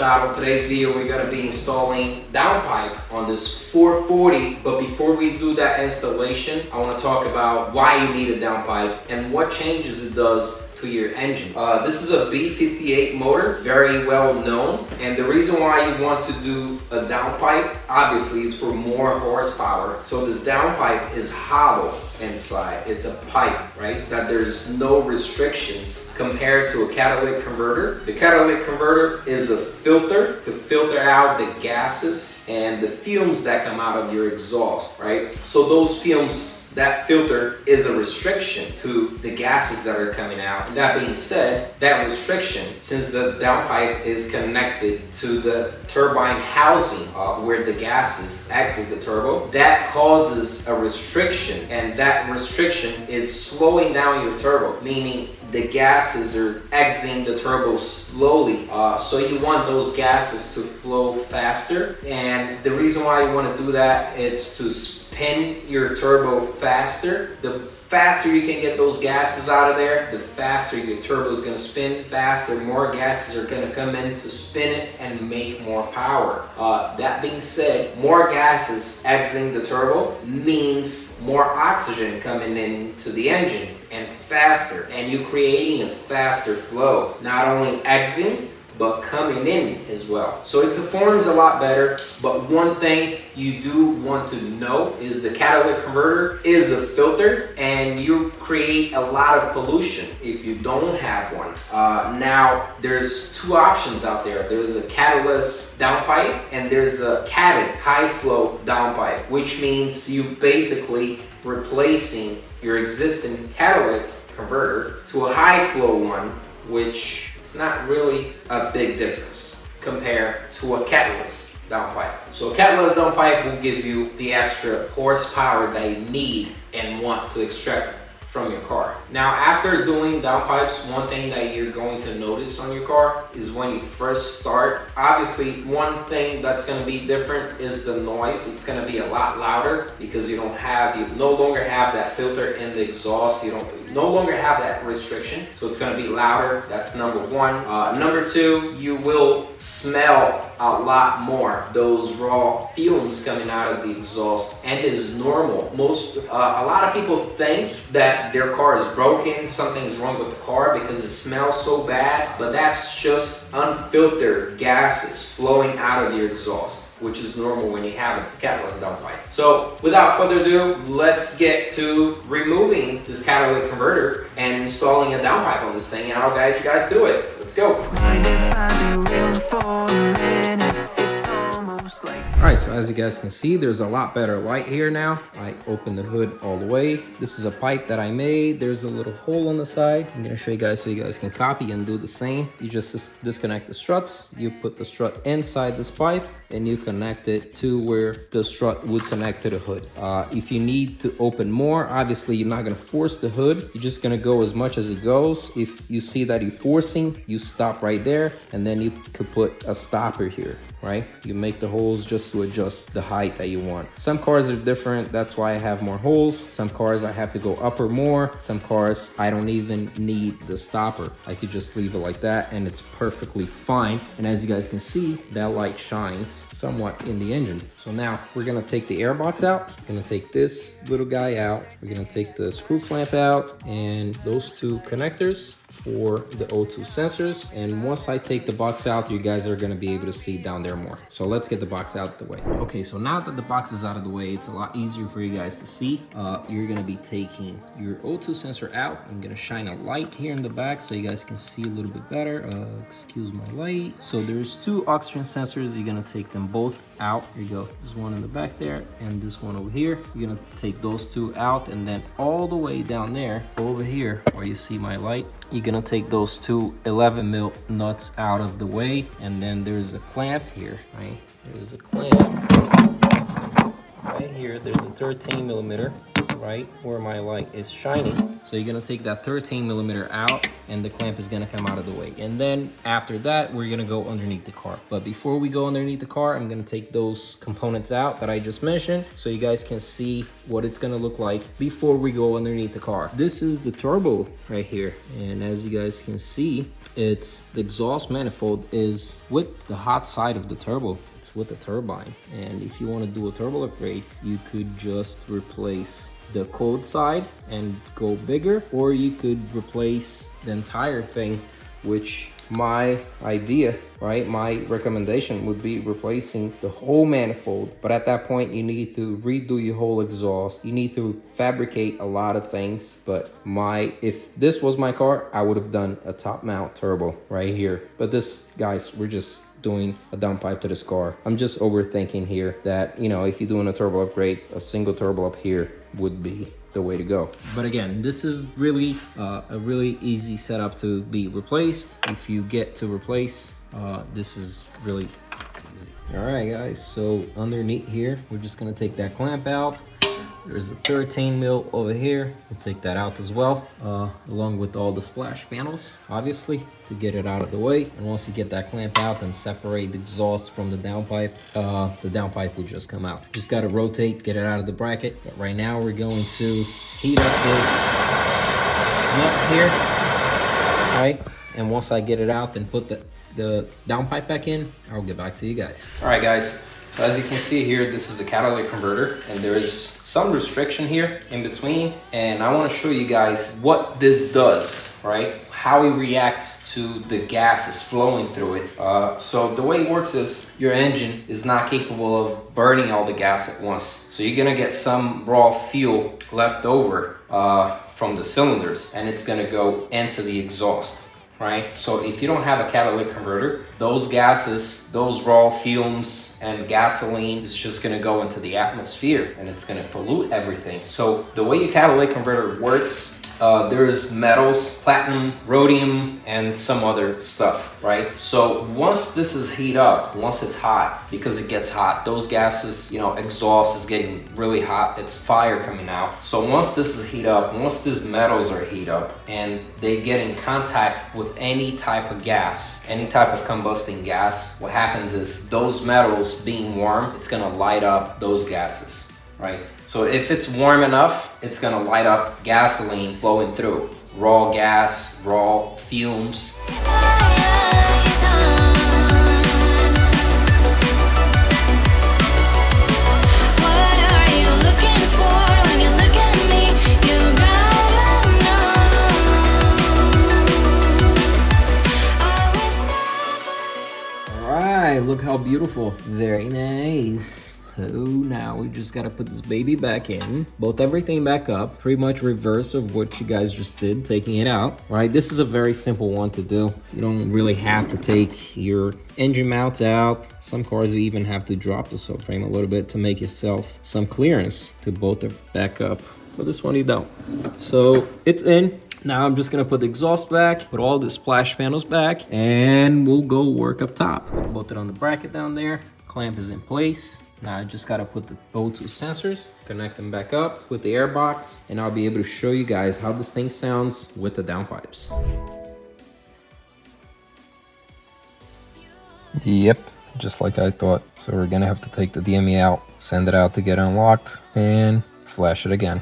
Machado. Today's video we're going to be installing downpipe on this 440, but before we do that installation, I want to talk about why you need a downpipe and what changes it does to your engine. This is a B58 motor, very well known, and the reason why you want to do a downpipe obviously is for more horsepower. So this downpipe is hollow inside. It's a pipe, right? That there's no restrictions compared to a catalytic converter. The catalytic converter is a filter to filter out the gases and the fumes that come out of your exhaust, right? So those fumes, that filter is a restriction to the gases that are coming out. And that being said, that restriction, since the downpipe is connected to the turbine housing where the gases exit the turbo, that causes a restriction, and that restriction is slowing down your turbo, meaning the gases are exiting the turbo slowly. So you want those gases to flow faster, and the reason why you want to do that is to spin your turbo faster. The faster you can get those gases out of there, the faster your turbo is going to spin faster. More gases are going to come in to spin it and make more power. That being said, more gases exiting the turbo means more oxygen coming into the engine and faster, and you're creating a faster flow, not only exiting but coming in as well. So it performs a lot better, but one thing you do want to know is the catalytic converter is a filter, and you create a lot of pollution if you don't have one. Now, there's two options out there. There's a catalyst downpipe and there's a catted high flow downpipe, which means you basically replacing your existing catalytic converter to a high flow one, which it's not really a big difference compared to a catalyst downpipe. So a catalyst downpipe will give you the extra horsepower that you need and want to extract from your car. Now, after doing downpipes, one thing that you're going to notice on your car is when you first start, obviously one thing that's going to be different is the noise. It's going to be a lot louder because you no longer have that filter in the exhaust. You no longer have that restriction, so it's going to be louder. That's number one. Number two, you will smell a lot more those raw fumes coming out of the exhaust, and is normal. A lot of people think that their car is broken, something's wrong with the car because it smells so bad, but that's just unfiltered gases flowing out of your exhaust, which is normal when you have a catalyst downpipe. So without further ado, let's get to removing this catalytic converter and installing a downpipe on this thing, and I'll guide you guys through it. Let's go. Alright, so as you guys can see, there's a lot better light here now. I opened the hood all the way. This is a pipe that I made. There's a little hole on the side. I'm going to show you guys so you guys can copy and do the same. You just disconnect the struts. You put the strut inside this pipe and you connect it to where the strut would connect to the hood. If you need to open more, obviously you're not going to force the hood. You're just going to go as much as it goes. If you see that you're forcing, you stop right there, and then you could put a stopper here. Right? You make the holes just to adjust the height that you want. Some cars are different. That's why I have more holes. Some cars I have to go upper more. Some cars I don't even need the stopper. I could just leave it like that and it's perfectly fine. And as you guys can see, that light shines somewhat in the engine. So now we're gonna take the air box out. We're gonna take this little guy out. We're gonna take the screw clamp out and those two connectors for the O2 sensors. And once I take the box out, you guys are gonna be able to see down there more. So let's get the box out of the way. Okay, so now that the box is out of the way, it's a lot easier for you guys to see. You're gonna be taking your O2 sensor out. I'm gonna shine a light here in the back so you guys can see a little bit better. Excuse my light. So there's two oxygen sensors. You're gonna take them both out. Here you go. There's one in the back there and this one over here. You're gonna take those two out, and then all the way down there over here where you see my light, you're gonna take those two 11 mil nuts out of the way, and then there's a clamp here, right? There's a clamp right here. There's a 13 millimeter. right where my light is shining. So you're gonna take that 13mm out and the clamp is gonna come out of the way. And then after that, we're gonna go underneath the car. But before we go underneath the car, I'm gonna take those components out that I just mentioned so you guys can see what it's gonna look like before we go underneath the car. This is the turbo right here. And as you guys can see, it's the exhaust manifold is with the hot side of the turbo. It's with the turbine. And if you want to do a turbo upgrade, you could just replace the cold side and go bigger, or you could replace the entire thing, which my idea, right, my recommendation would be replacing the whole manifold. But at that point, you need to redo your whole exhaust. You need to fabricate a lot of things. But if this was my car, I would have done a top mount turbo right here. But this, guys, we're just doing a downpipe to this car. I'm just overthinking here that, you know, if you're doing a turbo upgrade, a single turbo up here would be the way to go. But again, this is really a really easy setup to be replaced. If you get to replace, this is really easy. All right, guys, so underneath here, we're just gonna take that clamp out. There's a 13mm over here. We'll take that out as well, along with all the splash panels, obviously, to get it out of the way. And once you get that clamp out and separate the exhaust from the downpipe will just come out. Just gotta rotate, get it out of the bracket. But right now we're going to heat up this nut here, right? And once I get it out, then put the downpipe back in, I'll get back to you guys. All right, guys. So as you can see here, this is the catalytic converter, and there's some restriction here in between. And I want to show you guys what this does, right? How it reacts to the gases flowing through it. So the way it works is your engine is not capable of burning all the gas at once. So you're gonna get some raw fuel left over from the cylinders, and it's gonna go into the exhaust. Right? So if you don't have a catalytic converter, those gases, those raw fumes and gasoline is just gonna go into the atmosphere and it's gonna pollute everything. So the way your catalytic converter works, there's metals, platinum, rhodium, and some other stuff, right? So once this is heat up, once it's hot, because it gets hot, those gases, you know, exhaust is getting really hot, it's fire coming out. So once this is heat up, once these metals are heat up and they get in contact with any type of gas, any type of combusting gas, what happens is those metals being warm, it's gonna light up those gases, right? So if it's warm enough, it's gonna light up gasoline flowing through. Raw gas, raw fumes. All right, look how beautiful. Very nice. So now we just gotta put this baby back in, bolt everything back up, pretty much reverse of what you guys just did, taking it out. All right, this is a very simple one to do. You don't really have to take your engine mounts out. Some cars you even have to drop the subframe a little bit to make yourself some clearance to bolt it back up. But this one you don't. So it's in. Now I'm just gonna put the exhaust back, put all the splash panels back, and we'll go work up top. Let's bolt it on the bracket down there. Clamp is in place. Now I just gotta put the O2 sensors, connect them back up with the air box, and I'll be able to show you guys how this thing sounds with the downpipes. Yep, just like I thought. So we're gonna have to take the DME out, send it out to get unlocked, and flash it again.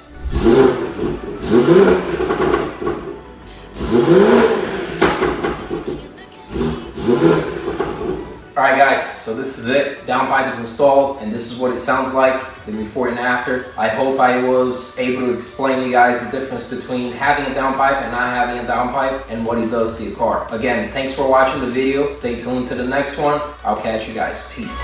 Alright guys, so this is it. Downpipe is installed and this is what it sounds like, the before and after. I hope I was able to explain to you guys the difference between having a downpipe and not having a downpipe and what it does to your car. Again, thanks for watching the video. Stay tuned to the next one. I'll catch you guys. Peace.